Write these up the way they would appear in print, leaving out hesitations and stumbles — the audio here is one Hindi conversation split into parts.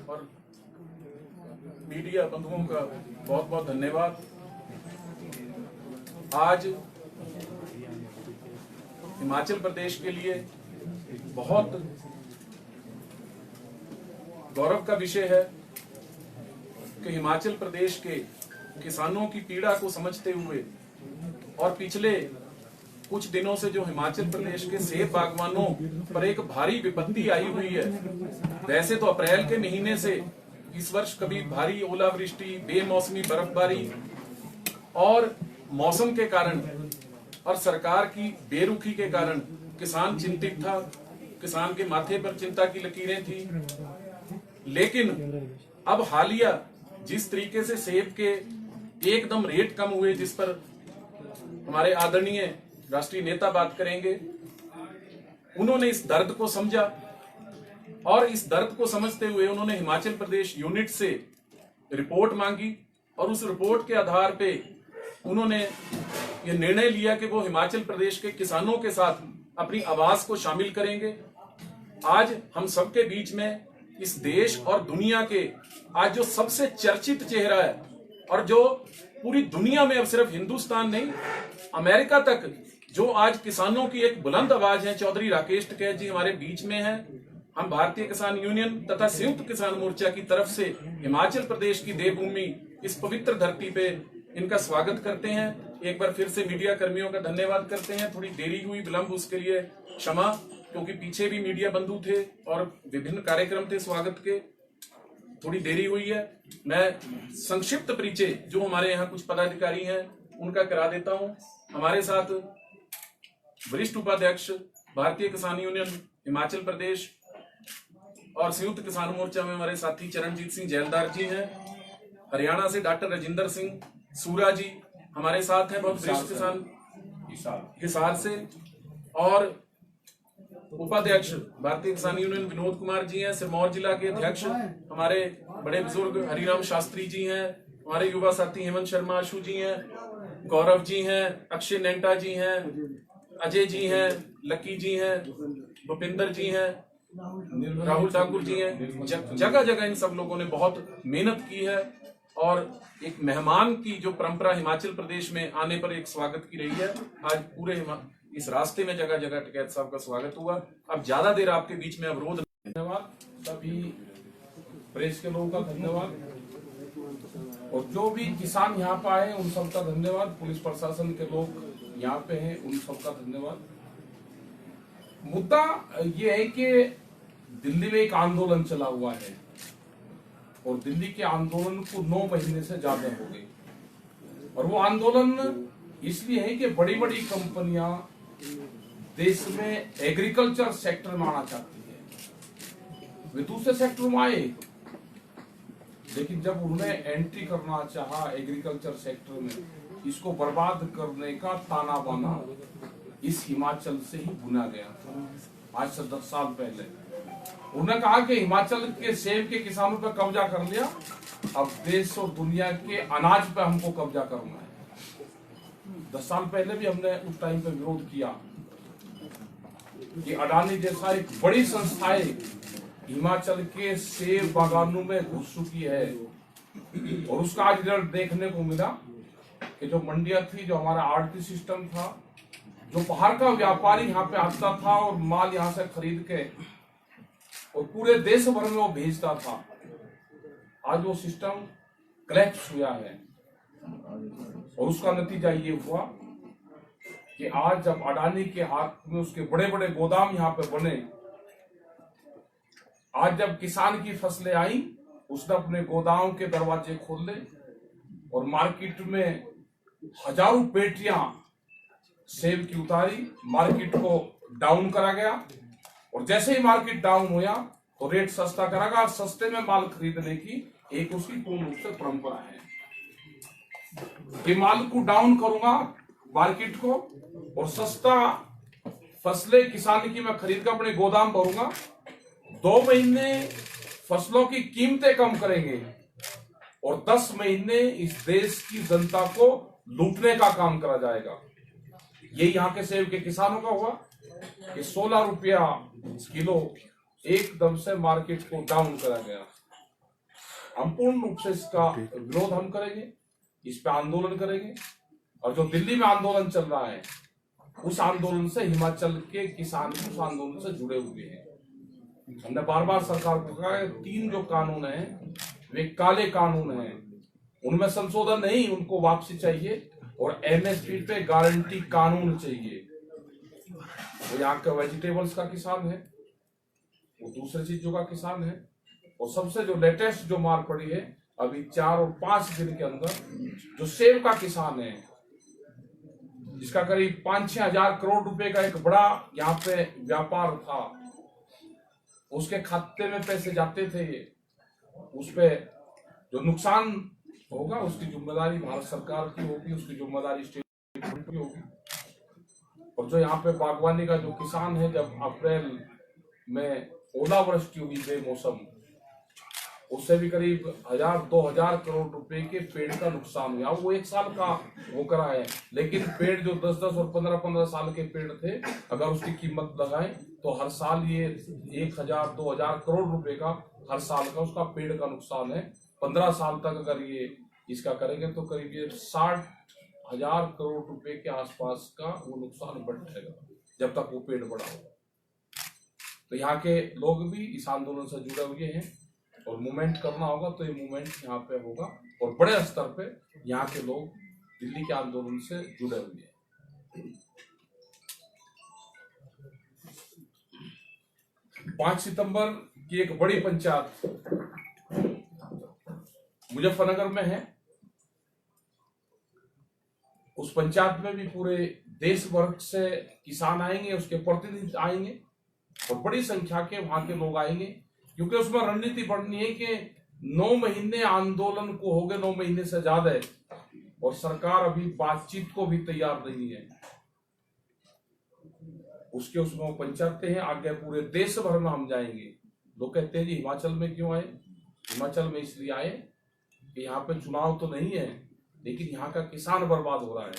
और मीडिया बंधुओं का बहुत बहुत धन्यवाद। आज हिमाचल प्रदेश के लिए बहुत गौरव का विषय है कि हिमाचल प्रदेश के किसानों की पीड़ा को समझते हुए और पिछले कुछ दिनों से जो हिमाचल प्रदेश के सेब बागवानों पर एक भारी विपत्ति आई हुई है। वैसे तो अप्रैल के महीने से इस वर्ष कभी भारी ओलावृष्टि, बेमौसमी बर्फबारी और मौसम के कारण और सरकार की बेरुखी के कारण किसान चिंतित था, किसान के माथे पर चिंता की लकीरें थी। लेकिन अब हालिया जिस तरीके से सेब के एकदम रेट कम हुए, जिस पर हमारे आदरणीय राष्ट्रीय नेता बात करेंगे, उन्होंने इस दर्द को समझा और इस दर्द को समझते हुए उन्होंने हिमाचल प्रदेश यूनिट से रिपोर्ट मांगी और उस रिपोर्ट के आधार पे उन्होंने ये निर्णय लिया कि वो हिमाचल प्रदेश के किसानों के साथ अपनी आवाज को शामिल करेंगे। आज हम सबके बीच में इस देश और दुनिया के आज जो सबसे चर्चित चेहरा है और जो पूरी दुनिया में, अब सिर्फ हिंदुस्तान नहीं, अमेरिका तक जो आज किसानों की एक बुलंद आवाज है, चौधरी राकेश टिकैत जी हमारे बीच में हैं। हम भारतीय किसान यूनियन तथा संयुक्त किसान मोर्चा की तरफ से हिमाचल प्रदेश की देवभूमि इस पवित्र धरती पे इनका स्वागत करते हैं। एक बार फिर से मीडिया कर्मियों का धन्यवाद करते हैं। थोड़ी देरी हुई, विलंब, उसके लिए क्षमा, क्योंकि पीछे भी मीडिया बंधु थे और विभिन्न कार्यक्रम थे स्वागत के, थोड़ी देरी हुई है। मैं संक्षिप्त परिचय जो हमारे यहाँ कुछ पदाधिकारी हैं उनका करा देता हूँ। हमारे साथ वरिष्ठ उपाध्यक्ष भारतीय किसान यूनियन हिमाचल प्रदेश और संयुक्त किसान मोर्चा में हमारे साथी चरणजीत सिंह जैलदार जी हैं। हरियाणा से डॉक्टर राजिंदर सिंह सूरा जी हमारे साथ हैं, बहुत वरिष्ठ किसान हिसार से। और उपाध्यक्ष भारतीय किसान यूनियन विनोद कुमार जी हैं। सिरमौर जिला के अध्यक्ष हमारे बड़े बुजुर्ग हरिराम शास्त्री जी हैं। हमारे युवा साथी हेमंत शर्मा आशु जी हैं, गौरव जी हैं, अक्षय नेंटा जी हैं, अजय जी हैं, लकी जी हैं, भूपिंदर जी हैं, राहुल ठाकुर जी हैं। जगह जगह इन सब लोगों ने बहुत मेहनत की है और एक मेहमान की जो परंपरा हिमाचल प्रदेश में आने पर एक स्वागत की रही है। आज पूरे इस रास्ते में जगह जगह टिकैत साहब का स्वागत हुआ। अब ज्यादा देर आपके बीच में अवरोध। धन्यवाद सभी प्रेस के लोगों का, धन्यवाद, और जो भी किसान यहाँ पे आए उन सबका धन्यवाद। पुलिस प्रशासन के लोग यहाँ पे हैं उन सबका धन्यवाद। मुद्दा ये है कि दिल्ली में एक आंदोलन चला हुआ है और दिल्ली के आंदोलन को 9 महीने से ज्यादा हो गए और वो आंदोलन इसलिए है कि बड़ी बड़ी कंपनियां देश में एग्रीकल्चर सेक्टर में आना चाहती है। वे दूसरे सेक्टर में आए, लेकिन जब उन्होंने एंट्री करना चाहा एग्रीकल्चर सेक्टर में, इसको बर्बाद करने का ताना बाना इस हिमाचल से ही बुना गया था। आज से 10 साल पहले उन्होंने कहा कि हिमाचल के सेब के किसानों पर कब्जा कर लिया, अब देश और दुनिया के अनाज पर हमको कब्जा करना है। 10 साल पहले भी हमने उस टाइम पे विरोध किया कि अडानी जैसा एक बड़ी संस्थाएं हिमाचल के सेब बागानों में घुस चुकी है और उसका आज रिजल्ट देखने को मिला कि जो मंडियां थी, जो हमारा आड़ती सिस्टम था, जो बाहर का व्यापारी यहाँ पे आता था और माल यहाँ से खरीद के और पूरे देश भर में वो भेजता था, आज वो सिस्टम क्लैप्स हुआ है। और उसका नतीजा ये हुआ कि आज जब अडानी के हाथ में उसके बड़े बड़े गोदाम यहाँ पे बने, आज जब किसान की फसलें आई, उसने अपने गोदाम के दरवाजे खोल ले और मार्केट में हजारों पेटियां सेब की उतारी, मार्केट को डाउन करा गया और जैसे ही मार्केट डाउन हुआ तो रेट सस्ता करा गया। सस्ते में माल खरीदने की एक उसकी पूर्ण रूप से परंपरा है कि माल को डाउन करूंगा मार्केट को और सस्ता फसलें किसान की मैं खरीद कर अपने गोदाम भरूंगा। 2 महीने फसलों की कीमतें कम करेंगे और 10 महीने इस देश की जनता को लूटने का काम करा जाएगा। ये यहाँ के सेब के किसानों का हुआ कि 16 रुपया किलो एकदम से मार्केट को डाउन करा गया हम पूर्ण रूप से इसका विरोध हम करेंगे, इस पे आंदोलन करेंगे। और जो दिल्ली में आंदोलन चल रहा है उस आंदोलन से हिमाचल के किसान उस आंदोलन से जुड़े हुए हैं। हमने बार बार सरकार को कहा है 3 जो कानून हैं वे काले कानून हैं, उनमें संशोधन नहीं, उनको वापसी चाहिए और एमएसपी पे गारंटी कानून चाहिए। वो यहाँ का वेजिटेबल्स का किसान है, वो दूसरी चीजों का किसान है। और सबसे जो लेटेस्ट जो मार पड़ी है अभी 4 और 5 दिन के अंदर, जो सेब का किसान है जिसका करीब 5-6 हजार करोड़ रुपए का एक बड़ा यहाँ पे व्यापार था, उसके खाते में पैसे जाते थे, उस पे जो नुकसान होगा उसकी जिम्मेदारी भारत सरकार की होगी, उसकी जिम्मेदारी स्टेट गवर्नमेंट की होगी। और जो यहाँ पे बागवानी का जो किसान है, जब अप्रैल में ओलावृष्टि हुई बेमौसम, उससे भी करीब 1000-2000 करोड़ रुपए के पेड़ का नुकसान हुआ। वो 1 साल का वो करा है, लेकिन पेड़ जो 10-10 और 15-15 साल के पेड़ थे, अगर उसकी कीमत लगाएं तो हर साल ये 1000-2000 करोड़ रुपए का हर साल का उसका पेड़ का नुकसान है। 15 साल तक अगर ये इसका करेंगे तो करीब ये 60,000 करोड़ रुपए के आसपास का वो नुकसान बढ़ेगा जब तक वो पेड़ बड़ा होगा। तो यहाँ के लोग भी इस आंदोलन से जुड़े हुए हैं और मूवमेंट करना होगा तो ये मूवमेंट यहाँ पे होगा और बड़े स्तर पे यहाँ के लोग दिल्ली के आंदोलन से जुड़े हुए हैं। 5 सितंबर की एक बड़ी पंचायत मुजफ्फरनगर में है। उस पंचायत में भी पूरे देश भर से किसान आएंगे, उसके प्रतिनिधि आएंगे और बड़ी संख्या के वहां के लोग आएंगे, क्योंकि उसमें रणनीति बढ़नी है कि 9 महीने आंदोलन को हो गए, 9 महीने से ज्यादा है और सरकार अभी बातचीत को भी तैयार नहीं है। उसके उसमें वो पंचायतें हैं, आगे पूरे देश भर में हम जाएंगे। लोग कहते हैं जी हिमाचल में क्यों आए? हिमाचल में इसलिए आए कि यहाँ पे चुनाव तो नहीं है, लेकिन यहाँ का किसान बर्बाद हो रहा है।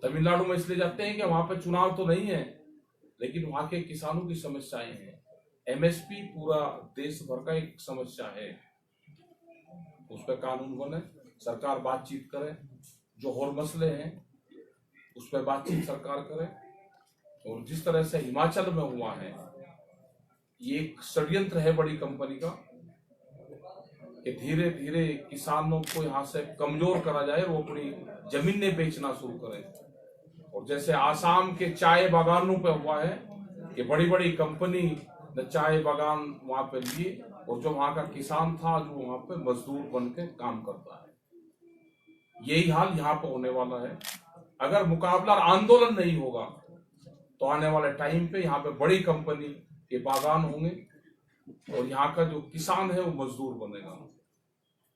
तमिलनाडु में इसलिए जाते हैं कि वहां पे चुनाव तो नहीं है, लेकिन वहां के किसानों की समस्याएं हैं। एमएसपी पूरा देश भर का एक समस्या है, उस पर कानून बने, सरकार बातचीत करे, जो और मसले हैं उस पर बातचीत सरकार करे। और जिस तरह से हिमाचल में हुआ है, ये एक षड्यंत्र है बड़ी कंपनी का कि धीरे धीरे किसानों को यहाँ से कमजोर करा जाए, वो अपनी जमीनें बेचना शुरू करें। और जैसे आसाम के चाय बागानों पे हुआ है कि बड़ी बड़ी कंपनी ने चाय बागान वहां पे लिए और जो वहां का किसान था जो वहां पे मजदूर बन के काम करता है, यही हाल यहाँ पे होने वाला है। अगर मुकाबला आंदोलन नहीं होगा तो आने वाले टाइम पे यहाँ पे बड़ी कंपनी के बागान होंगे और यहाँ का जो किसान है वो मजदूर बनेगा।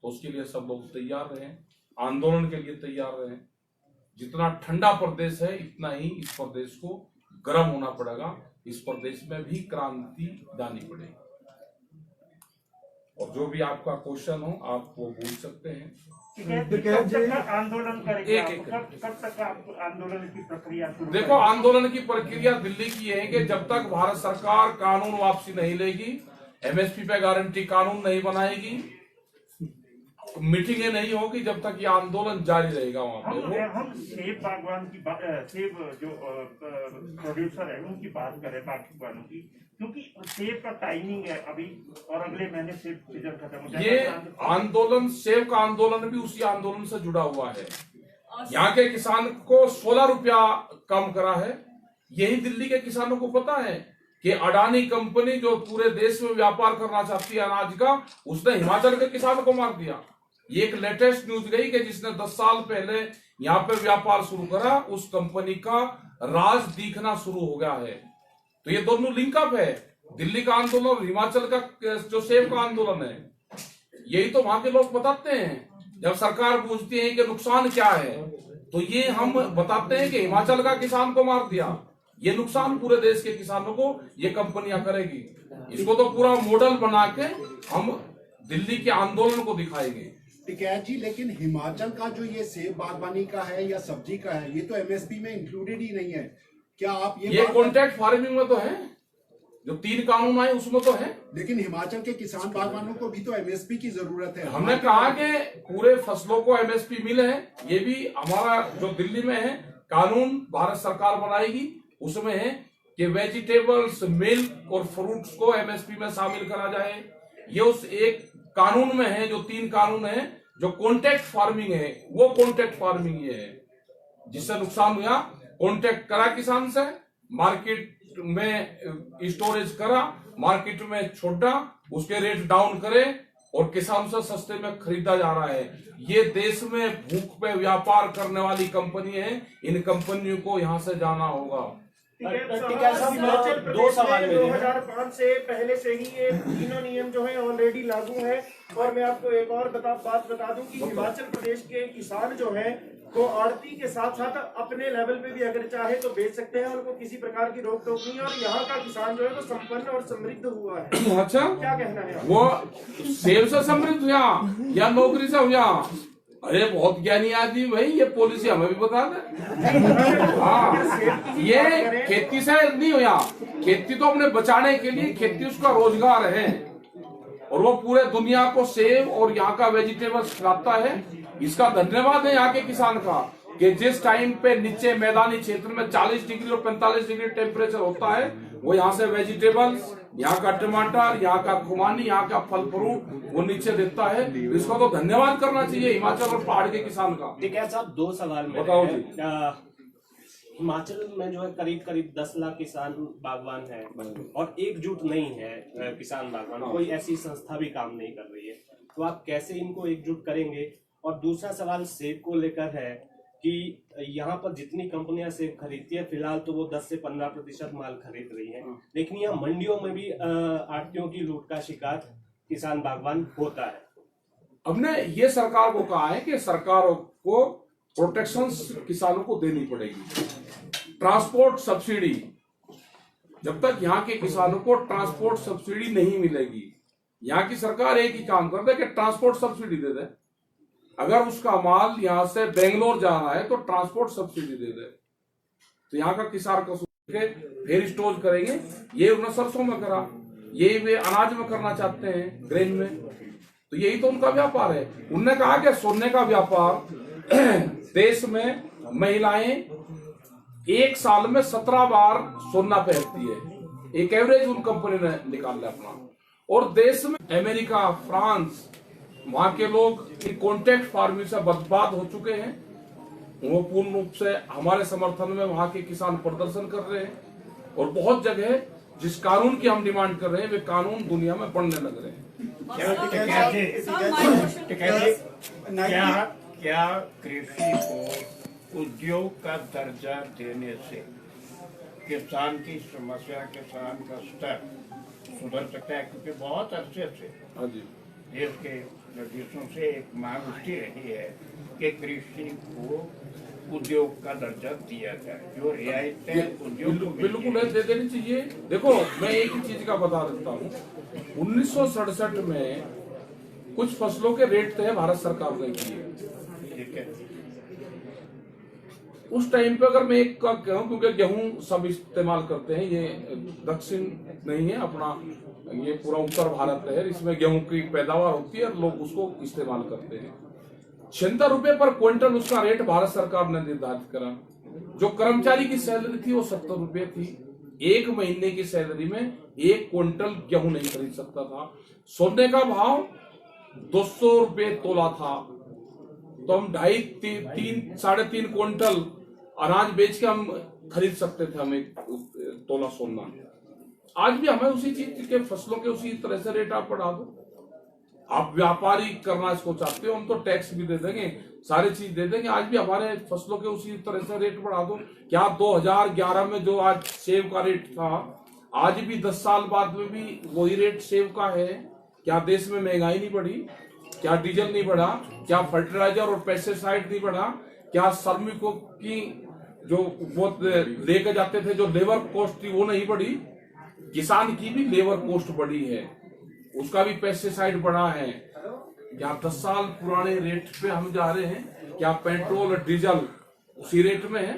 तो उसके लिए सब लोग तैयार रहें, आंदोलन के लिए तैयार रहें। जितना ठंडा प्रदेश है इतना ही इस प्रदेश को गर्म होना पड़ेगा, इस प्रदेश में भी क्रांति लानी पड़ेगी। और जो भी आपका क्वेश्चन हो आप वो पूछ सकते हैं। आंदोलन करेंगे, कब तक आप आंदोलन की प्रक्रिया शुरू? देखो, आंदोलन की प्रक्रिया दिल्ली की है कि जब तक भारत सरकार कानून वापसी नहीं लेगी, एमएसपी पे गारंटी कानून नहीं बनाएगी, मीटिंगें नहीं होगी, जब तक ये आंदोलन जारी रहेगा। वहाँ पे हम सेब बागवान की सेब जो प्रोड्यूसर है उनकी बात करें, बागवानों की, क्योंकि सेब का टाइमिंग है अभी और अगले महीने सेब सीजन खत्म हो जाएगा। ये आंदोलन, सेब का आंदोलन भी उसी आंदोलन से जुड़ा हुआ है। यहाँ के किसान को 16 रुपया कम करा है। यही दिल्ली के किसानों को पता है कि अडानी कंपनी जो पूरे देश में व्यापार करना चाहती है अनाज का, उसने हिमाचल के किसान को मार दिया। ये एक लेटेस्ट न्यूज गई कि जिसने 10 साल पहले यहाँ पे व्यापार शुरू करा, उस कंपनी का राज दिखना शुरू हो गया है। तो ये दोनों लिंकअप है, दिल्ली का आंदोलन और हिमाचल का जो सेब का आंदोलन है। यही तो वहां के लोग बताते हैं। जब सरकार पूछती है कि नुकसान क्या है, तो ये हम बताते हैं कि हिमाचल का किसान को मार दिया। ये नुकसान पूरे देश के किसानों को ये कंपनियां करेगी। इसको तो पूरा मॉडल बना के हम दिल्ली के आंदोलन को दिखाएंगे। टिकैत जी, लेकिन हिमाचल का जो ये सेब बागवानी का है या सब्जी का है, ये तो एमएसपी में इंक्लूडेड ही नहीं है। क्या आप ये कॉन्ट्रैक्ट फार्मिंग में तो है, जो 3 कानून आए उसमें तो है। लेकिन हिमाचल के किसान बागवानों को भी तो एमएसपी की जरूरत है। हमने कहा कि पूरे फसलों को एमएसपी मिले है, ये भी हमारा जो दिल्ली में है कानून भारत सरकार बनाएगी, उसमें है कि वेजिटेबल्स, मिल्क और फ्रूट्स को एमएसपी में शामिल करा जाए। ये उस एक कानून में है, जो 3 कानून है। जो कॉन्ट्रैक्ट फार्मिंग है वो कॉन्ट्रैक्ट फार्मिंग ये है, जिससे नुकसान हुआ कॉन्ट्रैक्ट करा किसान से, मार्केट में स्टोरेज करा, मार्केट में छोड़ा, उसके रेट डाउन करे और किसान से सस्ते में खरीदा जा रहा है। ये देश में भूख पे व्यापार करने वाली कंपनी है, इन कंपनियों को यहाँ से जाना होगा। हिमाचल प्रदेश में 2005 से पहले से ही ये तीनों नियम जो है ऑलरेडी लागू है। और मैं आपको एक और बात बता दूं कि हिमाचल प्रदेश के किसान जो है वो आड़ती के साथ साथ अपने लेवल पे भी अगर चाहे तो बेच सकते हैं, उनको किसी प्रकार की रोक टोक नहीं है। और यहाँ का किसान जो है वो संपन्न और समृद्ध हुआ है। अच्छा, क्या कहना है वो सेब से समृद्ध हुआ या नौकरी से हुआ? अरे बहुत ज्ञानी आदमी भाई, ये पॉलिसी हमें भी बता दे। हाँ, ये खेती से नहीं हुआ, खेती तो अपने बचाने के लिए, खेती उसका रोजगार है और वो पूरे दुनिया को सेब और यहाँ का वेजिटेबल्स खिलाता है। इसका धन्यवाद है यहाँ के किसान का कि जिस टाइम पे नीचे मैदानी क्षेत्र में 40 डिग्री और 45 डिग्री टेम्परेचर होता है, वो यहाँ से वेजिटेबल्स, यहाँ का टमाटर, यहाँ का खुमानी, यहाँ का फल फ्रूट वो नीचे देता है। इसका तो धन्यवाद करना चाहिए हिमाचल और पहाड़ के किसान का। ठीक है साहब, 2 सवाल में बताओ जी। हिमाचल में जो है करीब 10 लाख किसान बागवान है और एकजुट नहीं है किसान बागवान, कोई ऐसी संस्था भी काम नहीं कर रही है, तो आप कैसे इनको एकजुट करेंगे? और दूसरा सवाल सेब को लेकर है कि यहाँ पर जितनी कंपनियां सेब खरीदती है, फिलहाल तो वो 10 से 15% माल खरीद रही है, लेकिन यहाँ मंडियों में भी आड़तियों की लूट का शिकार किसान बागवान होता है। हमने ये सरकार को कहा है कि सरकार को प्रोटेक्शन किसानों को देनी पड़ेगी। ट्रांसपोर्ट सब्सिडी, जब तक यहाँ के किसानों को ट्रांसपोर्ट सब्सिडी नहीं मिलेगी, यहाँ की सरकार एक ही काम कर दे कि ट्रांसपोर्ट सब्सिडी दे दे। अगर उसका माल यहाँ से बेंगलोर जा रहा है तो ट्रांसपोर्ट सब्सिडी दे दे, तो यहाँ का किसान को फिर स्टोर करेंगे। ये उन्होंने सरसों में करा, ये वे अनाज में करना चाहते हैं, ग्रेन में, तो यही तो उनका व्यापार है। उन्होंने कहा कि सोने का व्यापार देश में महिलाएं एक साल में 17 बार सोना पहनती है, एक एवरेज उन कंपनी ने निकाला अपना। और देश में अमेरिका, फ्रांस, वहां के लोग कॉन्ट्रैक्ट फार्मिंग से बर्बाद हो चुके हैं, वो पूर्ण रूप से हमारे समर्थन में वहां के किसान प्रदर्शन कर रहे हैं। और बहुत जगह जिस कानून की हम डिमांड कर रहे हैं वे कानून दुनिया में बढ़ने लग रहे हैं। क्या कृषि को उद्योग का दर्जा देने से किसान की समस्या, किसान का स्तर सुधर सकता है? क्योंकि बहुत अरसे से देश के देशों से एक मांग उठती रही है कि कृषि को उद्योग का दर्जा दिया जाए, जो रियायतें उद्योग को बिल्कुल दे देनी चाहिए। देखो, मैं एक ही चीज का बता देता हूँ, 1967 में कुछ फसलों के रेट तय भारत सरकार ने किए। ठीक है, उस टाइम पे अगर मैं एक का कहूँ, क्योंकि गेहूं सब इस्तेमाल करते हैं, ये दक्षिण नहीं है अपना, ये पूरा उत्तर भारत है, इसमें गेहूं की पैदावार होती है और लोग उसको इस्तेमाल करते हैं। 76 रुपए पर क्विंटल उसका रेट भारत सरकार ने निर्धारित करा। जो कर्मचारी की सैलरी थी वो 70 रुपए थी। एक महीने की सैलरी में 1 क्विंटल गेहूं नहीं खरीद सकता था। सोने का भाव 200 रुपए तोला था, तो हम 2.5, 3.5 क्विंटल अनाज बेच के हम खरीद सकते थे, हम 1 तोला सोना। आज भी हमें उसी चीज के फसलों के उसी तरह से रेट आप बढ़ा दो। आप व्यापारी करना इसको चाहते हो, हम तो टैक्स भी दे देंगे, सारी चीज दे देंगे। आज भी हमारे फसलों के उसी तरह से रेट बढ़ा दो। क्या 2011 में जो आज सेब का रेट था, आज भी 10 साल बाद में भी वही रेट सेब का है? क्या देश में महंगाई नहीं बढ़ी? क्या डीजल नहीं बढ़ा? क्या फर्टिलाइजर और पेस्टिसाइड नहीं बढ़ा? क्या श्रमिकों की जो वो लेकर जाते थे, जो लेबर कॉस्ट थी, वो नहीं बढ़ी? किसान की भी लेबर कॉस्ट बढ़ी है, उसका भी पेस्टिसाइड बढ़ा है। क्या 10 साल पुराने रेट पे हम जा रहे हैं? क्या पेट्रोल और डीजल उसी रेट में है?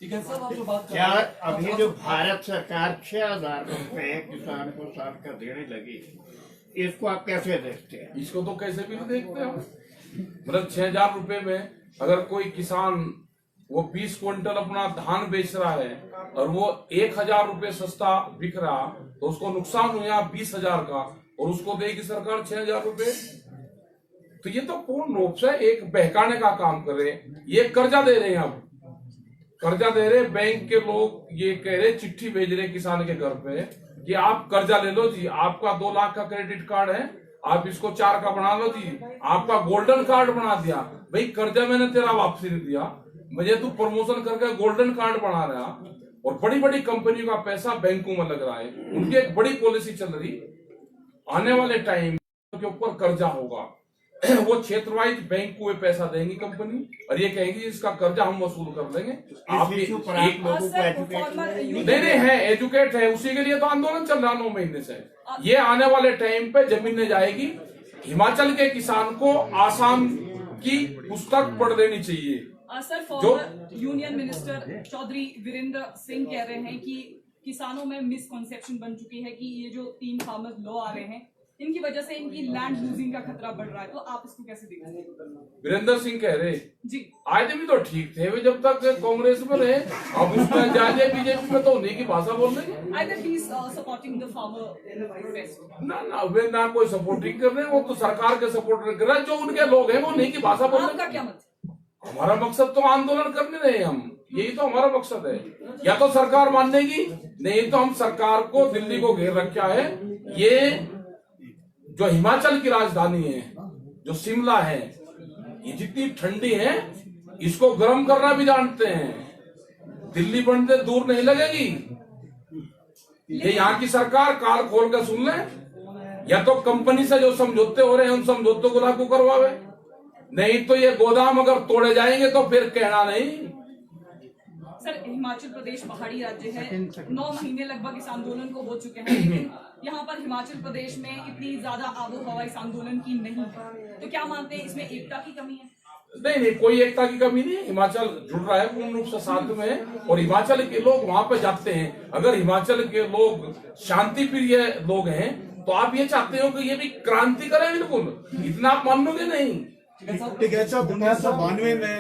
ठीक है साहब, आप जो बात कर क्या रहे हैं, अभी जो भारत सरकार 6,000 रुपए किसान को साल का देने लगी, इसको आप कैसे देखते हैं? इसको तो कैसे भी नहीं देखते हम। मतलब 6,000 रुपए में अगर कोई किसान वो 20 क्विंटल अपना धान बेच रहा है और वो 1,000 रुपए सस्ता बिक रहा, तो उसको नुकसान हुआ 20,000 का, और उसको देगी सरकार 6,000 रुपए। तो ये तो पूर्ण रूप से एक बहकाने का काम कर रहे हैं। ये कर्जा दे रहे हैं, अब कर्जा दे रहे, बैंक के लोग ये कह रहे, चिट्ठी भेज रहे किसान के घर पे कि आप कर्जा ले लो जी, आपका 2 लाख का क्रेडिट कार्ड है, आप इसको 4 का बना लो जी, आपका गोल्डन कार्ड बना दिया। भाई कर्जा मैंने तेरा वापसी नहीं दिया, मुझे तू प्रमोशन करके गोल्डन कार्ड बना रहा, और बड़ी बड़ी कंपनियों का पैसा बैंकों में लग रहा है। उनकी एक बड़ी पॉलिसी चल रही, आने वाले टाइम के ऊपर कर्जा होगा, वो क्षेत्र वाइज बैंक को पैसा देंगी कंपनी, और ये कहेगी इसका कर्जा हम वसूल कर लेंगे। आप इस issue पर आप लोगों को एजुकेट नहीं है, एजुकेट है, उसी के लिए तो आंदोलन चल रहा 9 महीने से। ये आने वाले टाइम पे जमीन जाएगी। हिमाचल के किसान को आसाम की पुस्तक पढ़ देनी चाहिए। Sir, former union minister Chaudhary Virendra Singh कह रहे हैं कि किसानों में मिसकॉन्सेप्शन बन चुकी है कि ये जो 3 फार्मर्स लॉ आ रहे हैं, इनकी वजह से इनकी लैंड लूजिंग का खतरा बढ़ रहा है। तो आप इसको कैसे देखते हैं? वीरेंद्र सिंह कह रहे जी, आए भी तो ठीक थे वे जब तक कांग्रेस में रहे, अब उसमें जाए बीजेपी में तो उन्हीं की भाषा बोल रहे हैं। either he is supporting the farmer protest। ना वे ना कोई सपोर्टिंग कर रहे हैं, वो तो सरकार के सपोर्टर कर रहे हैं। जो उनके लोग हैं वो उन्हीं की भाषा बोल रहे आपका हैं। क्या मत? हमारा मकसद तो आंदोलन करने रहे, हम यही तो हमारा मकसद है। या तो सरकार मानेगी, नहीं तो हम सरकार को दिल्ली को घेर रखा है। ये जो हिमाचल की राजधानी है, जो शिमला है, ये जितनी ठंडी है, इसको गर्म करना भी जानते हैं। दिल्ली बनते दूर नहीं लगेगी। ये यहाँ की सरकार कान खोल कर सुन ले, या तो कंपनी से जो समझौते हो रहे हैं उन समझौतों को लागू करवावे, नहीं तो ये गोदाम अगर तोड़े जाएंगे तो फिर कहना नहीं। सर, हिमाचल प्रदेश पहाड़ी राज्य है, 9 महीने लगभग इस आंदोलन को हो चुके हैं, लेकिन यहाँ पर हिमाचल प्रदेश में इतनी ज्यादा आबोहवा इस आंदोलन की नहीं है। तो क्या मानते हैं इसमें एकता की कमी है? नहीं, कोई एकता की कमी नहीं। हिमाचल जुड़ रहा है पूर्ण रूप से साथ में, और हिमाचल के लोग वहां पे जाते हैं। अगर हिमाचल के लोग शांति प्रिय लोग हैं तो आप ये चाहते हो कि ये भी क्रांति करें, बिल्कुल इतना आप मानोगे नहीं। ठीक है साहब, 1992 में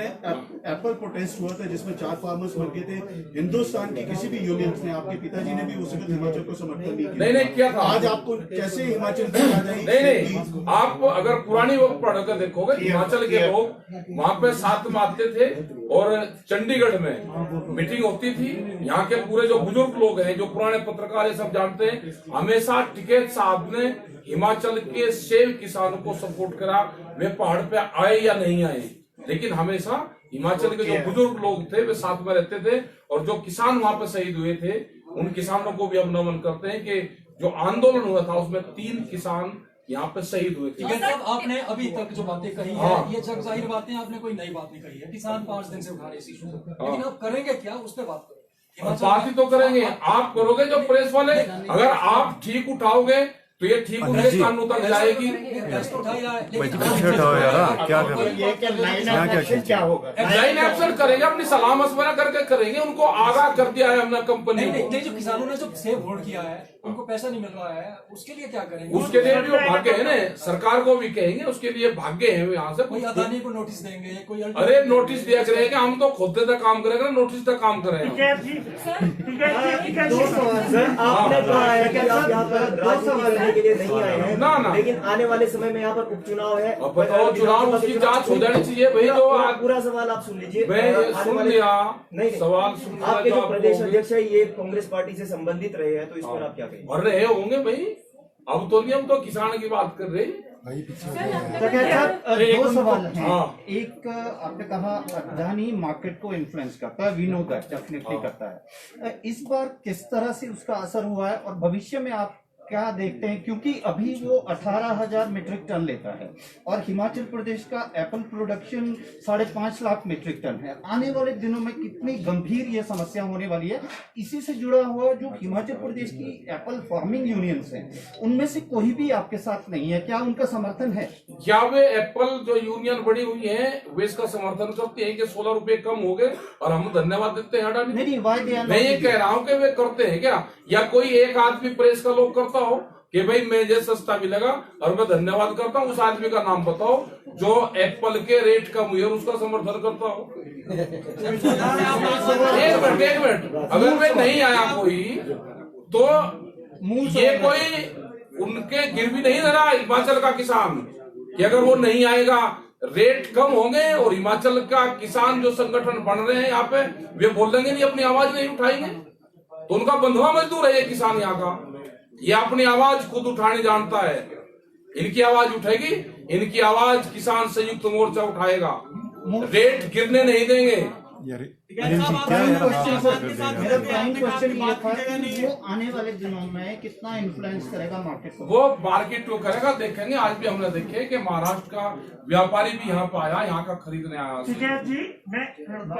एप्पल प्रोटेस्ट हुआ था जिसमें 4 फार्मर्स मर गए थे। हिंदुस्तान की किसी भी यूनियंस ने, आपके पिताजी ने भी उस वक्त हिमाचल को समर्थन नहीं किया। नहीं किया था। आज आपको कैसे हिमाचल की राजधानी? नहीं, आप अगर पुरानी वक्त पढ़कर देखोगे, हिमाचल के लोग वहां पे साथ में आते थे, और चंडीगढ़ में मीटिंग होती थी। यहाँ के पूरे जो बुजुर्ग लोग हैं, जो पुराने पत्रकार ये सब जानते हैं, हमेशा टिकैत साहब ने हिमाचल के सेब किसानों को सपोर्ट करा। वे पहाड़ पे आए या नहीं आए, लेकिन हमेशा हिमाचल के जो बुजुर्ग लोग थे वे साथ में रहते थे। और जो किसान वहां पे शहीद हुए थे, उन किसानों को भी हम नमन करते हैं कि जो आंदोलन हुआ था उसमें 3 किसान यहाँ पे शहीद हुए थे। ठीक है साहब, आपने अभी तक जो बातें कही है, ये जग जाहिर बातें, आपने कोई नई बात नहीं कही है। किसान 5 दिन से उठा रहे इस इशू को, लेकिन आप करेंगे क्या उस पर बात करो। बात ही तो करेंगे, आप करोगे जो प्रेस वाले। अगर आप ठीक उठाओगे तो ये ठीक उनके कान उतर जाएगी। क्या होगा? लाइन एक्शन करेंगे, अपनी सलाह मशवरा करके करेंगे। उनको आगाह कर दिया है हमने कंपनी को। नहीं, जो किसानों ने जो सेब होल्ड किया है, उनको पैसा नहीं मिल रहा है, उसके लिए क्या करेंगे? उसके लिए भी वो भाग्य है ना, सरकार को भी कहेंगे उसके लिए भाग्य है। यहाँ से कोई अदानी को नोटिस देंगे, कोई अरे नोटिस दिया करेगा, हम तो खुद तक काम करेंगे, नोटिस तक काम करेंगे। सर, आपने कहा है कि आप यहाँ पर राजनीति करने के लिए नहीं आए हैं, ना, लेकिन आने वाले समय में यहाँ पर उपचुनाव है। अब बताओ, चुनाव उसकी जांच हो जानी चाहिए भाई। जो पूरा सवाल आप सुन लीजिए। सुन लिया, नहीं, सवाल सुन लिया। आपके जो प्रदेश अध्यक्ष है ये कांग्रेस पार्टी से संबंधित रहे हैं, तो इस पर आप क्या कहेंगे? और रहे होंगे भाई, अब तो नहीं, हम तो किसान की बात कर रहे हैं। दो सवाल हैं। एक, आपने कहा अदानी मार्केट को इन्फ्लुएंस करता है, वी नो दैट, डेफिनेटली करता है। इस बार किस तरह से उसका असर हुआ है, और भविष्य में आप क्या देखते हैं, क्योंकि अभी वो 18,000 मीट्रिक टन लेता है और हिमाचल प्रदेश का apple production 5.5 lakh metric ton है। आने वाले दिनों में कितनी गंभीर ये समस्या होने वाली है। इसी से जुड़ा हुआ जो हिमाचल प्रदेश की एप्पल फार्मिंग यूनियंस हैं, उनमें से कोई भी आपके साथ नहीं है, क्या उनका समर्थन है? क्या वे एप्पल जो यूनियन बड़ी हुई है वे इसका समर्थन करते हैं कि 16 रुपए कम हो गए और हम धन्यवाद देते हैं अडानी? नहीं, मैं ये कह रहा हूँ कि वे करते हैं क्या, या कोई एक आदमी प्रेस का लोग करता हो कि भाई मुझे सस्ता मिलेगा और मैं धन्यवाद करता हूँ, उस आदमी का नाम बताओ जो एप्पल के रेट कम हुई और उसका समर्थन करता हो। एक मिनट, अगर वे नहीं आया कोई तो ये कोई उनके गिरवी नहीं दे रहा हिमाचल का किसान कि अगर वो नहीं आएगा रेट कम होंगे, और हिमाचल का किसान जो संगठन बन रहे हैं यहाँ पे वे बोल देंगे नहीं अपनी आवाज नहीं उठाएंगे, तो उनका बंधुआ मजदूर है ये किसान यहाँ का। ये अपनी आवाज खुद उठाने जानता है, इनकी आवाज उठेगी, इनकी आवाज किसान संयुक्त मोर्चा उठाएगा, रेट गिरने नहीं देंगे। मेरा प्राइम क्वेश्चन ये था कि वो आने वाले दिनों में कितना इन्फ्लुएंस करेगा मार्केट को? वो मार्केट को करेगा, देखेंगे। आज भी हमने देखे कि महाराष्ट्र का व्यापारी भी यहाँ पे आया, यहाँ का खरीदने आया। सुजैत जी, मैं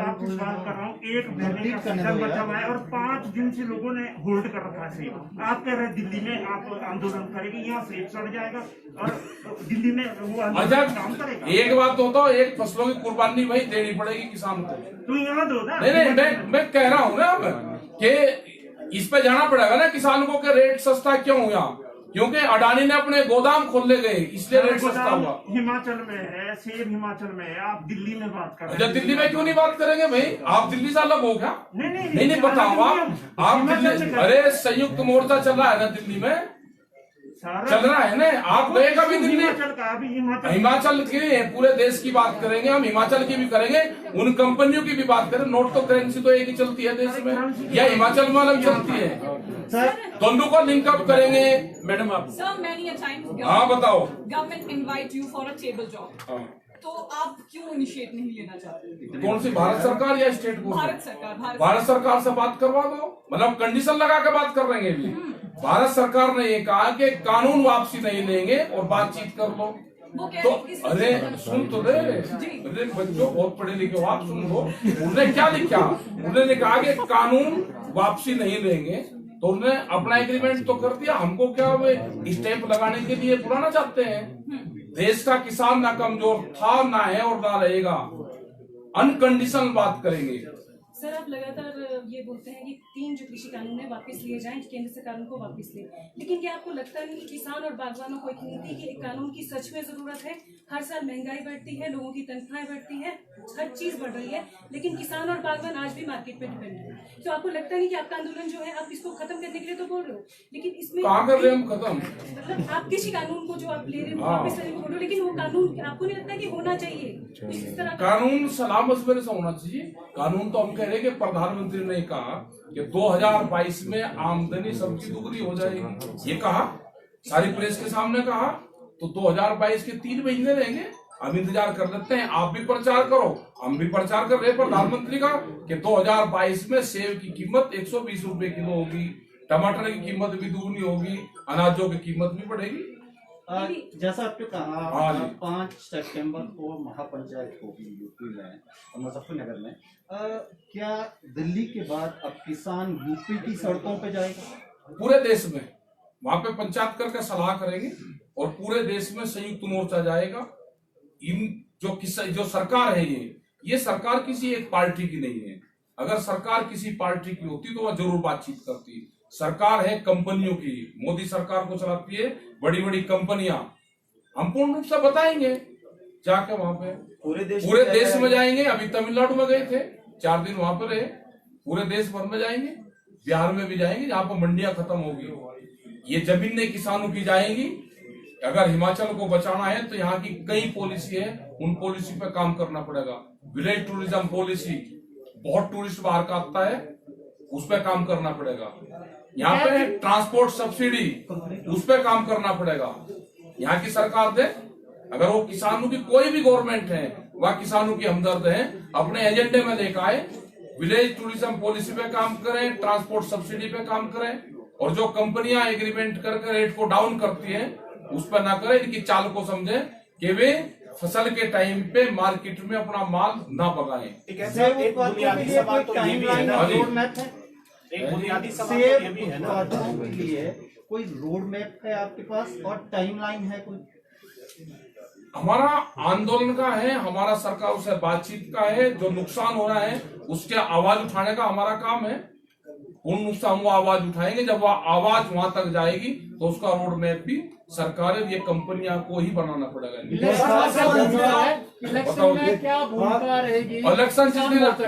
आपको सवाल कर रहा हूँ, 1 महीने का सीजन बचा हुआ है और 5 दिन से लोगों ने होल्ड कर रखा है सेब। आप कह रहे हैं दिल्ली में आप आंदोलन करेंगे, यहाँ सेब सड़ जाएगा और दिल्ली में वो आंदोलन काम करेगा। एक बात तो होता है, एक फसलों की कुर्बानी भाई देनी पड़ेगी किसान को, तो यहाँ दो ना। नहीं, मैं कह रहा हूँ ना कि इस पे जाना पड़ेगा ना किसान को कि रेट सस्ता क्यों हुआ, क्योंकि अडानी ने अपने गोदाम खोलने गए इसलिए रेट सस्ता हुआ। हिमाचल में है सेब, हिमाचल में है, आप दिल्ली में बात कर रहे हैं। अच्छा, दिल्ली में क्यों नहीं बात करेंगे भाई? आप दिल्ली से अलग हो क्या? नहीं बताओ आप दिल्ली, अरे संयुक्त मोर्चा चल रहा है ना दिल्ली में, चल रहा है ना। आप गए कभी दिल्ली? हिमाचल के पूरे देश की बात करेंगे हम, हिमाचल की भी करेंगे, उन कंपनियों की भी बात करें। नोट तो करेंसी तो एक ही चलती है देश में, या हिमाचल में अलग चलती है? दोनों को लिंकअप करेंगे मैडम आप। Sir, many a times हाँ बताओ। Government invite you for a table job, तो आप क्यों इनिशिएट नहीं लेना चाहते? कौन सी, भारत सरकार या स्टेट बोर्ड? भारत सरकार। भारत सरकार से बात करवा दो, मतलब कंडीशन लगा के बात कर रहे हैं। भारत सरकार ने ये कहा कि कानून वापसी नहीं लेंगे और बातचीत कर लो। तो अरे सुन तो दे, अरे बच्चों बहुत पढ़े लिखे हो आप, सुन लो उन्होंने क्या लिखा। उन्होंने कहा कि कानून वापसी नहीं लेंगे, तो उन्होंने अपना एग्रीमेंट तो कर दिया। हमको क्या वे स्टेप लगाने के लिए बुलाना चाहते हैं? देश का किसान ना कमजोर था, ना है और ना रहेगा। अनकंडीशनल बात करेंगे। सर, आप लगातार ये बोलते हैं कि 3 जो कृषि कानून है वापस लिए जाएं, केंद्र सरकार उनको वापस ले, लेकिन क्या आपको लगता नहीं कि किसान और बागवानों को एक नीति की, एक कानून की सच में जरूरत है? हर साल महंगाई बढ़ती है, लोगों की तनख्वाहें बढ़ती है, हर चीज बढ़ रही है, लेकिन किसान और बागवान आज भी मार्केट पे डिपेंड है। तो आपको लगता नहीं कि आपका आंदोलन जो है आप इसको खत्म करने के लिए तो बोल रहे हो, लेकिन इसमें कहाँ कर रहे हैं हम खत्म? मतलब आप कृषि कानून को जो आप ले रहे हो वापस लेने को बोल रहे हो, लेकिन वो कानून आपको नहीं लगता कि होना चाहिए? इस तरह कानून सलाह मशवरे से होना चाहिए। कानून तो हम कह रहे हैं कि प्रधानमंत्री ने कहा कि 2022 में आमदनी सबकी दुगनी हो जाएगी, ये कहा, सारी प्रेस के सामने कहा। तो 2022 के 3 महीने रहेंगे, हम इंतजार कर लेते हैं। आप भी प्रचार करो, हम भी प्रचार कर रहे हैं प्रधानमंत्री का कि 2022 में सेब की कीमत 120 रुपए किलो होगी, टमाटर की कीमत भी दुगनी होगी, अनाजों की कीमत भी बढ़ेगी। जैसा आपने कहा 5 सितंबर को महापंचायत होगी यूपी में, मुजफ्फरनगर में। क्या दिल्ली के बाद अब किसान यूपी की सड़कों पे जाएगा? पूरे देश में वहां पे पंचायत करके सलाह करेंगे और पूरे देश में संयुक्त मोर्चा जाएगा। इन जो सरकार है ये सरकार किसी एक पार्टी की नहीं है। अगर सरकार किसी पार्टी की होती तो वह जरूर बातचीत करती। सरकार है कंपनियों की, मोदी सरकार को चलाती है बड़ी बड़ी कंपनियां। हम पूर्ण रूप से बताएंगे जाके वहां पे पूरे देश में जाएंगे। अभी तमिलनाडु में गए थे, 4 दिन वहां पर रहे। पूरे देश भर में जाएंगे, बिहार में भी जाएंगे जहां पर मंडियां खत्म होगी। ये जमीनें किसानों की जाएंगी। अगर हिमाचल को बचाना है तो यहाँ की कई पॉलिसी है, उन पॉलिसी पे काम करना पड़ेगा। विलेज टूरिज्म पॉलिसी, बहुत टूरिस्ट बाहर का आता है, उस पर काम करना पड़ेगा। यहाँ पे ट्रांसपोर्ट सब्सिडी, उस पर काम करना पड़ेगा। यहाँ की सरकार दे, अगर वो किसानों की कोई भी गवर्नमेंट है वह किसानों की हमदर्द है, अपने एजेंडे में लेकर आए। विलेज टूरिज्म पॉलिसी पे काम करें, ट्रांसपोर्ट सब्सिडी पे काम करें, और जो कंपनियां एग्रीमेंट करके रेट को डाउन करती हैं उस पर ना करें, इनकी चाल को समझें कि वे फसल के टाइम पे मार्केट में अपना माल ना बगाएं। एक बुनियादी सवाल तो ये भी है ना, एक बुनियादी सवाल तो ये भी है ना, के लिए कोई रोड मैप है आपके पास और टाइमलाइन है कोई? हमारा आंदोलन का है, हमारा सरकार से बातचीत का है, जो नुकसान हो रहा है उसके आवाज उठाने का हमारा काम है। उन नुकसान वो आवाज उठाएंगे, जब वो आवाज वहां तक जाएगी तो उसका रोड मैप भी सरकार ये कंपनियां को ही बनाना पड़ेगा। इलेक्शन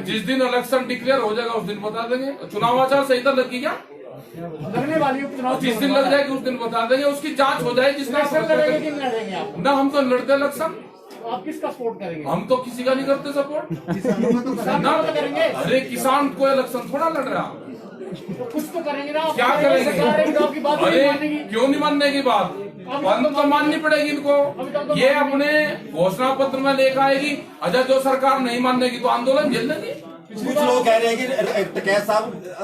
जिस दिन इलेक्शन डिक्लेयर हो जाएगा उस दिन बता देंगे। चुनाव आचार संहिता लगी क्या लगने वाली है, जिस दिन लग जाएगी उस दिन बता देंगे, उसकी जांच हो जाएगी। जिसका लड़ेंगे कि नहीं लड़ेंगे आप? ना हम तो लड़ते इलेक्शन, आप किसका सपोर्ट करेंगे? हम तो किसी का नहीं करते सपोर्ट। किसानों का करेंगे। अरे किसान को इलेक्शन थोड़ा लड़ रहा, तो कुछ तो करेंगे ना। क्या करेंगे? आपकी बात अरे नहीं मानेगी। क्यों नहीं मानने की बात? बंद तो माननी पड़ेगी इनको। ये अपने घोषणा पत्र में लेकर आएगी, अच्छा जो सरकार नहीं मानने की तो आंदोलन झेल लेगी। कुछ लोग कह रहे हैं कि कैसा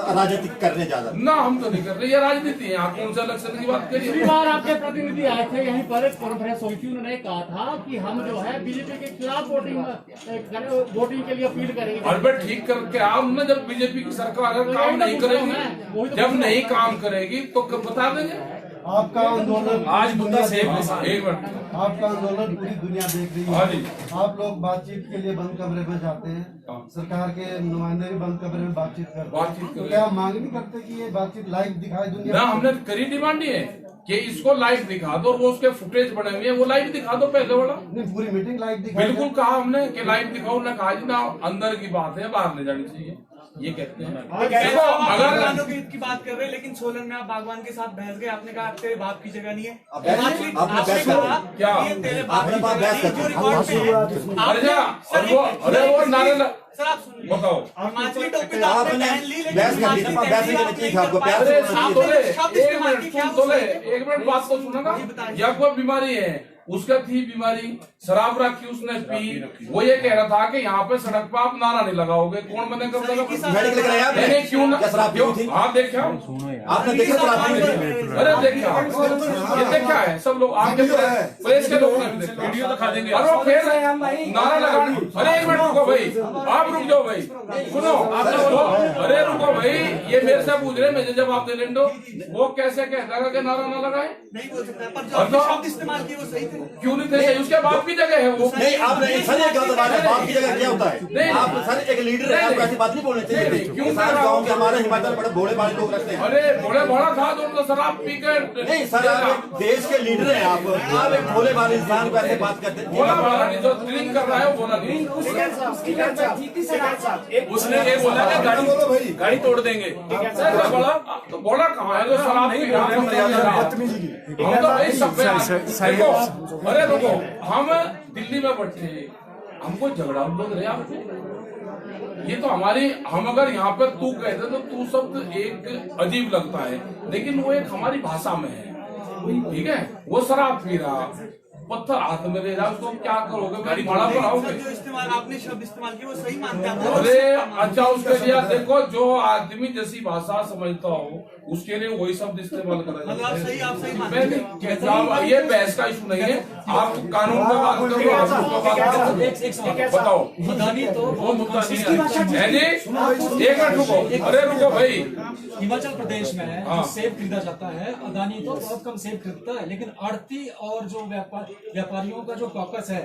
राजनीति करने जा रहा है। ना हम तो नहीं कर रहे, ये राजनीति है। आप कौन सा इलेक्शन की बात करिए? पिछली बार आपके प्रतिनिधि आए थे यहीं पर, एक कॉन्फ्रेंस हुई थी, उन्होंने कहा था कि हम जो है बीजेपी के खिलाफ वोटिंग के लिए अपील करेंगे। अरे ठीक करके आओ ना, जब बीजेपी की सरकार अगर काम नहीं करेगी, जब नहीं काम करेगी तो कब बता देंगे। आपका आंदोलन आज मुद्दा सेम है। एक मिनट, आपका आंदोलन पूरी दुनिया देख रही हाँ है। जी। आप लोग बातचीत के लिए बंद कमरे में जाते हैं, सरकार के नुमाइंदे भी बंद कमरे में बातचीत करते हैं। तो क्या मांग नहीं करते कि ये बातचीत लाइव दिखाई दुनिया? ना हमने करी डिमांड ये है कि इसको लाइव दिखा दो, वो उसके फुटेज बने हुए हैं वो लाइव दिखा दो पहले वाला। नहीं, पूरी मीटिंग लाइव दिखा। बिल्कुल कहा हमने कि लाइव दिखाओ, ना कहा जी ना अंदर की बात है बाहर नहीं जानी चाहिए, ये कहते हैं। देखो अगर बागवानों के हित की बात कर रहे हैं, लेकिन सोलन में आप बागवान के साथ बहस गए, आपने कहा तेरे बाप की जगह नहीं है। आपने कहा क्या ये तेरे बाप की आपने जगह नहीं है, जो रिकॉर्ड पे है। अरे वो नारे सर आप सुनिए, बताओ। हिमाचली टोपी तो आपने आपने पहन ली, लेकिन बहस कर दी ना, हिमाचली बहस नहीं करनी चाहिए आपको, प्यार से बोलना आप चाहिए। बोले शब्द एक इस्तेमाल मिनट की, क्या सुन, बोले बोल एक मिनट बात तो सुनेगा। या कोई बीमारी है, उसका थी बीमारी, शराब रखी उसने पी, वो ये कह रहा था कि यहाँ पे सड़क पे आप नारा नहीं लगाओगे, कौन बने कर मेडिकल कराया आपने? मैंने क्यों ना? क्या शराब पी थी? हाँ देखा आपने देखा शराब पी थी? अरे देखा, ये देखा है सब लोग, आपके प्रेस के लोग ने देखा, वीडियो दिखा देंगे। अरे वो खेल रहे हैं नारा लगा। अरे एक मिनट रुको भाई, आप रुक जाओ भाई, सुनो आपने बोलो। अरे रुको भाई, ये मेरे से पूछ रहे, मुझे जवाब दे लेंगे। वो कैसे कहता है कि नारा ना लगाए? नहीं बोल सकता, पर जो आपने शब्द इस्तेमाल किए वो सही थे। क्यों नहीं थे? उसके बाप की जगह है वो। नहीं आपने सर ये गलत बात है, बाप की जगह क्या होता है? आप सर एक लीडर है, आपको ऐसी बात नहीं बोलनी चाहिए। क्यों सारे गाँव के हमारे हिमाचल बड़े भोले भाले लोग रखते हैं। अरे भोले भोला था तो शराब पी कर नहीं सर, आप देश के लीडर हैं, आप एक भोले भाले इंसान को ऐसे बात करते हैं। बोला बोला नहीं, जो ड्रिंक कर रहा है वो बोला नहीं। उसने ये बोला कि गाड़ी तोड़ देंगे। बोला तो बोला कहाँ है जो शराब पी रहा है? हम तो भाई सब देखो, अरे रुको, हम दिल्ली में बैठे, हमको झगड़ा लग रहे आपको। ये तो हमारी, हम अगर यहाँ पर तू कहते तो तू शब्द एक अजीब लगता है, लेकिन वो एक हमारी भाषा में है, ठीक है। वो शराब पी रहा, पत्थर हाथ में ले रहा, उसको क्या करोगे? गाड़ी भाड़ा पर आओगे? जो इस्तेमाल आपने शब्द इस्तेमाल किए वो सही मानते हैं? अरे अच्छा, उसके लिए देखो जो आदमी जैसी भाषा समझता हो उसके लिए वही शब्द इस्तेमाल करा मतलब आप सही मानते मैं नहीं कहता, ये बहस का इशू नहीं है। आप कानून का बात करो, बताओ। अदानी तो वो मुद्दा नहीं है जी। एक मिनट रुको, अरे रुको भाई। हिमाचल प्रदेश में जो सेब खरीदा जाता है, अदानी तो बहुत कम सेब खरीदता है, लेकिन आड़ती और जो व्यापारियों का जो कॉकस है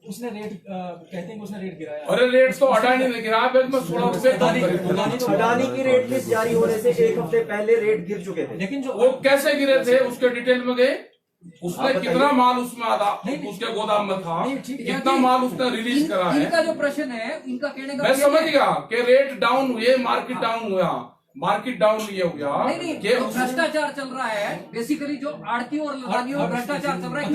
उसने रेट कहते हैं कि उसने रेट गिराया। अरे रेट तो अडानी ने गिराया, फिर मैं 16 रुपए अडानी की रेट लिस्ट जारी होने से एक हफ्ते पहले रेट गिर चुके थे। लेकिन जो वो कैसे गिरे थे उसके डिटेल में गए, उसने कितना माल उसमें आधा उसके गोदाम में था, कितना माल उसने रिलीज करा है। इनका जो प्रश्न है, इनका कहने का मैं समझ गया कि रेट डाउन हुए, मार्केट डाउन हुआ, मार्केट डाउन ये हो गया। नहीं, जो भ्रष्टाचार चल रहा है बेसिकली, जो आड़ती और लदानियों में भ्रष्टाचार चल रहा है।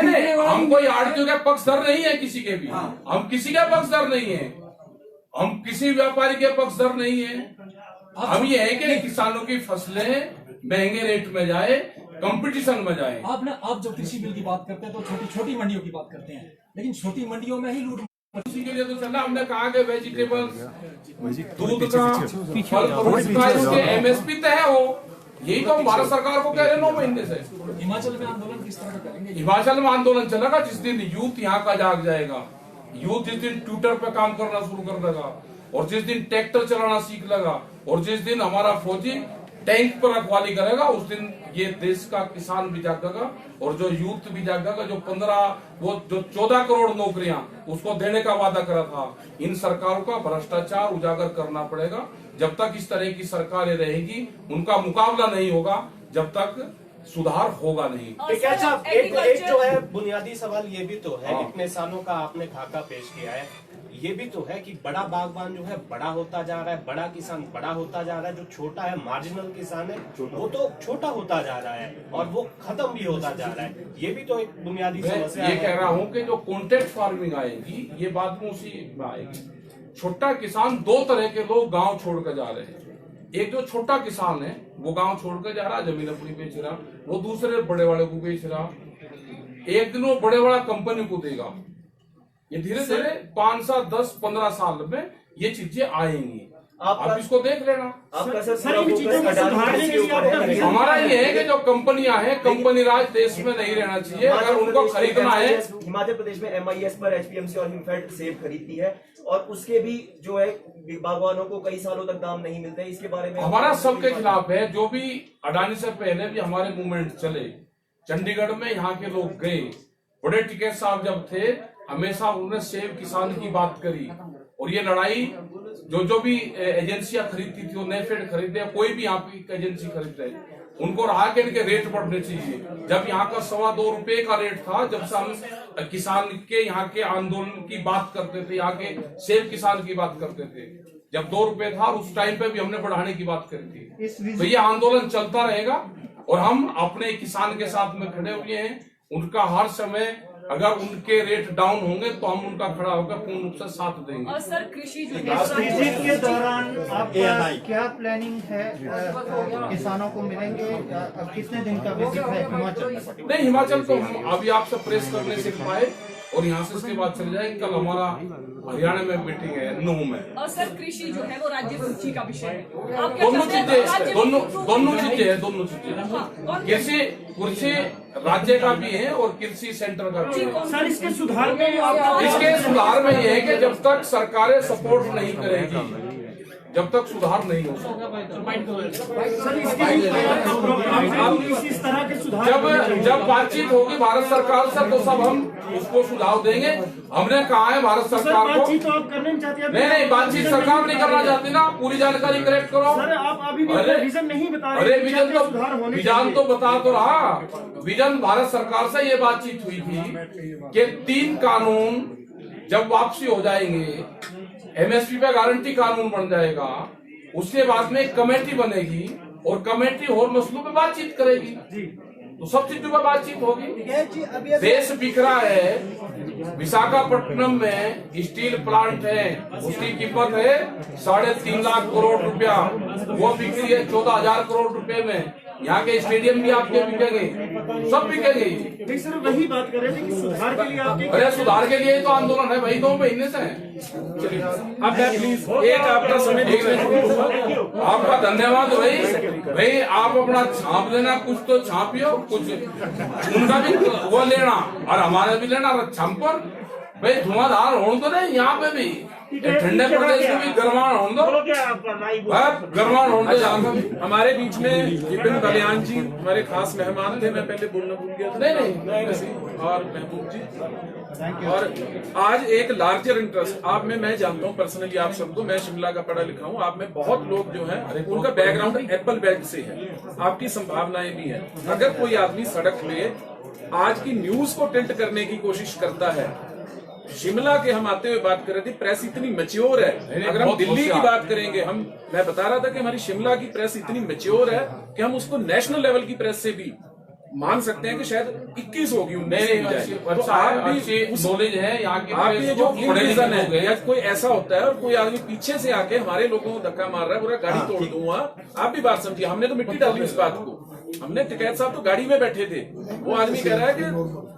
नहीं, हम कोई आड़तियों के पक्षधर नहीं है किसी के भी, हम किसी के पक्षधर नहीं है, हम किसी व्यापारी के पक्षधर नहीं है। हम ये है कि किसानों की फसलें महंगे रेट में जाए, कंपटीशन में जाए। आप जब कृषि बिल की बात करते हैं तो छोटी छोटी मंडियों की बात करते हैं, लेकिन छोटी मंडियों में ही लूट। उसी के लिए तो चला, हमने कहा कि वेजिटेबल्स, दूध का, फल फ्रूट का, इसके MSP तय हो, यही तो हम भारत सरकार को कह रहे हैं 9 महीने से। हिमाचल में आंदोलन किस तरह का करेंगे? हिमाचल में आंदोलन चलेगा जिस दिन यूथ यहाँ का जाग जाएगा, यूथ जिस दिन ट्विटर पे काम करना शुरू कर देगा, और जिस दिन ट्रैक्टर चलाना सीख लेगा, और जिस दिन हमारा फौजी टैंक पर रखवाली करेगा, उस दिन ये देश का किसान भी जागेगा और जो यूथ भी जागेगा। जो 14 करोड़ नौकरियां उसको देने का वादा करा था। इन सरकारों का भ्रष्टाचार उजागर करना पड़ेगा। जब तक इस तरह की सरकारें रहेगी उनका मुकाबला नहीं होगा, जब तक सुधार होगा नहीं। एक जो है बुनियादी सवाल ये भी तो है, इतने सालों का आपने खाका पेश किया है, ये भी तो है कि बड़ा बागबान जो है बड़ा होता जा रहा है, बड़ा किसान बड़ा होता जा रहा है, जो छोटा है मार्जिनल किसान है वो तो छोटा होता जा रहा है और वो खत्म भी होता जा रहा है। ये भी तो एक बुनियादी समस्या है। ये कह रहा हूँ कि जो कॉन्ट्रैक्ट फार्मिंग आएगी ये बाद में उसी में आएगी। छोटा किसान, 2 तरह के लोग गाँव छोड़कर जा रहे हैं। एक जो छोटा किसान है वो गांव छोड़कर जा रहा, जमीन अपनी बेच रहा, वो दूसरे बड़े वाले को बेच रहा। एक दिन वो बड़े बड़ा कंपनी को देगा। ये धीरे धीरे 5 साल 10 15 साल में ये चीजें आएंगी। आप इसको देख लेना। हमारा ये है कि जो कंपनियां हैं, कंपनी राज देश में नहीं रहना चाहिए। अगर उनको खरीदना है, हिमाचल प्रदेश में MIS पर HPMC और हिमफेड सेब खरीदती है और उसके भी जो है बागवानों को कई सालों तक दाम नहीं मिलते। इसके बारे में हमारा सबके खिलाफ है। जो भी अडानी से पहले भी हमारे मूवमेंट चले, चंडीगढ़ में यहाँ के लोग गए, बड़े टिकैत साहब जब थे हमेशा उन्होंने सेब किसान की बात करी। और ये लड़ाई जो भी एजेंसियां खरीदती थी, वो नेफेड खरीदे, कोई भी यहाँ की एजेंसी खरीद रहे, उनको रहा कि इनके रेट बढ़ने चाहिए। जब यहाँ का 2.25 रुपए का रेट था, जब से हम किसान के यहाँ के आंदोलन की बात करते थे, यहाँ के सेब किसान की बात करते थे, जब 2 रुपए था उस टाइम पे भी हमने बढ़ाने की बात करी थी। तो ये आंदोलन चलता रहेगा और हम अपने किसान के साथ में खड़े हुए हैं। उनका हर समय अगर उनके रेट डाउन होंगे तो हम उनका खड़ा होकर पूर्ण रूप से साथ देंगे। और सर कृषि के दौरान आपका क्या प्लानिंग है? किसानों को मिलेंगे? कितने दिन का विजिट है हिमाचल? नहीं, हिमाचल तो अभी आपसे प्रेस करने से पाए और यहाँ से इसके बाद चले जाए। कल हमारा हरियाणा में मीटिंग है, नूह में। और सर कृषि जो है वो राज्य रुचि का विषय है। दोनों चीजें, दोनों चीजें। कृषि राज्य का भी है और कृषि सेंटर का भी है। सर इसके सुधार में ये है कि जब तक सरकारें सपोर्ट नहीं करेगी, जब तक सुधार नहीं हो जब बातचीत होगी भारत सरकार से तो सब हम उसको सुझाव देंगे। हमने कहा है भारत सरकार को, बातचीत तो आप करना नहीं चाहते? नहीं, बातचीत सरकार नहीं करना चाहती ना। पूरी जानकारी कलेक्ट करो। सर आप अभी भी विजन नहीं बता रहे। अरे विजन तो बता तो रहा। विजन भारत सरकार से ये बातचीत हुई थी कि 3 कानून जब वापसी हो जाएंगे, MSP पे गारंटी कानून बन जाएगा, उसके बाद में एक कमेटी बनेगी और कमेटी और मसलों पे बातचीत करेगी। तो सब चीजों पर बातचीत होगी। देश बिखरा है। विशाखापट्टनम में स्टील प्लांट है, उसकी कीमत है 3.5 लाख करोड़ रुपया, वो बिक्री है 14,000 करोड़ रुपए में। यहाँ के स्टेडियम भी आपके बिकेंगे, सब बिकेंगे। नहीं सर वही बात कर रहे थे कि सुधार के लिए आपके, अरे सुधार के लिए तो आंदोलन है भाई, 2 महीने से है। अब प्लीज एक आपका समय आपका धन्यवाद भाई। आप अपना छाप लेना, कुछ तो छापियो, कुछ उनका भी वो लेना और हमारा भी लेना। छापर भाई धुआंधार होने तो नहीं, यहाँ पे भी ठंडे प्रदेश में भी गर्माण होने दो, गर्माण होने दो। हमारे बीच में विपिन कल्याण जी हमारे खास मेहमान थे। मैं पहले बोलना भूल गया था। नहीं और महबूब जी, और आज एक लार्जर इंटरेस्ट आप में, मैं जानता हूँ पर्सनली आप सबको, मैं शिमला का पढ़ा लिखा हूँ। आप में बहुत लोग जो है उनका बैकग्राउंड एप्पल बैग से है, आपकी संभावनाएं भी है। अगर कोई आदमी सड़क पे आज की न्यूज को टिल्ट करने की कोशिश करता है, शिमला के हम आते हुए बात कर रहे थे, प्रेस इतनी मैच्योर है। अगर हम दिल्ली की बात करेंगे, मैं बता रहा था कि हमारी शिमला की प्रेस इतनी मैच्योर है कि हम उसको नेशनल लेवल की प्रेस से भी मान सकते हैं कि शायद 21 होगी, 19 तो आप भी नॉलेज है यहाँ की। आप ये जो रीजन है या कोई ऐसा होता है और कोई आदमी पीछे से आके हमारे लोगों को धक्का मार रहा है, पूरा गाड़ी तोड़ दूंगा, आप भी बात समझिए। हमने तो मिट्टी डाली इस बात को। हमने टिकैत साहब तो गाड़ी में बैठे थे, वो आदमी कह रहा है कि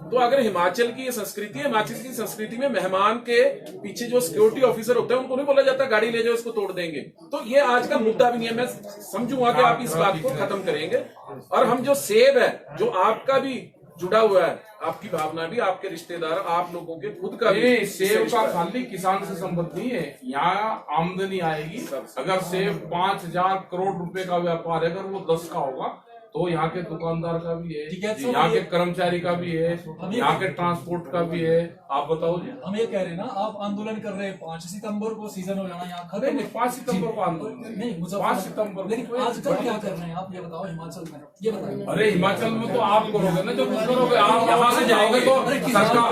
तो अगर हिमाचल की ये संस्कृति है, हिमाचल की संस्कृति में मेहमान के पीछे जो सिक्योरिटी ऑफिसर होते हैं उनको नहीं बोला जाता गाड़ी ले जाओ इसको तोड़ देंगे। तो ये आज का मुद्दा भी नहीं है। मैं समझूंगा कि आप इस बात को खत्म करेंगे। और हम जो सेब है, जो आपका भी जुड़ा हुआ है, आपकी भावना भी, आपके रिश्तेदार, आप लोगों के खुद का भी सेब का खाली किसान से संबंध नहीं है, यहाँ आमदनी आएगी। अगर सेब 5,000 करोड़ रुपए का व्यापार है, अगर वो 10 का होगा तो यहाँ के दुकानदार का भी है, यहाँ के कर्मचारी का भी है, यहाँ के ट्रांसपोर्ट का भी है। आप बताओ जी। हम ये कह रहे हैं ना, आप आंदोलन कर रहे हैं 5 सितंबर को सीजन हो जाना यहाँ खत्म। नहीं, 5 सितंबर को आंदोलन नहीं, 5 सितंबर। लेकिन आजकल क्या कर रहे हैं आप, ये बताओ हिमाचल में, ये बताइए। अरे हिमाचल में तो आप करोगे ना, जो कुछ करोगे आप यहाँ से जाओगे तो सरकार,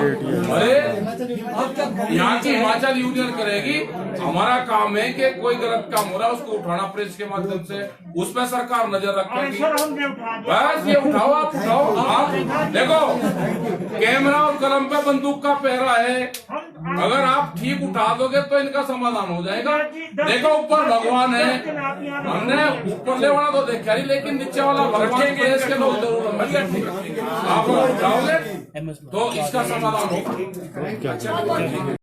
अरे यहाँ की हिमाचल यूनियन करेगी। हमारा काम है कि कोई गलत काम हो रहा है उसको उठाना प्रेस के माध्यम से, उस पर सरकार नजर रखेगी। बस ये उठाओ, आप उठाओ। आप देखो, कैमरा और कलम पे बंदूक का पहरा है। अगर आप ठीक उठा दोगे तो इनका समाधान हो जाएगा। देखो ऊपर भगवान है, हमने ऊपर ले वाला तो देखा नहीं, लेकिन नीचे वाला भगवान देश के लोग जरूर आप उठाओगे तो इसका समाधान होगा।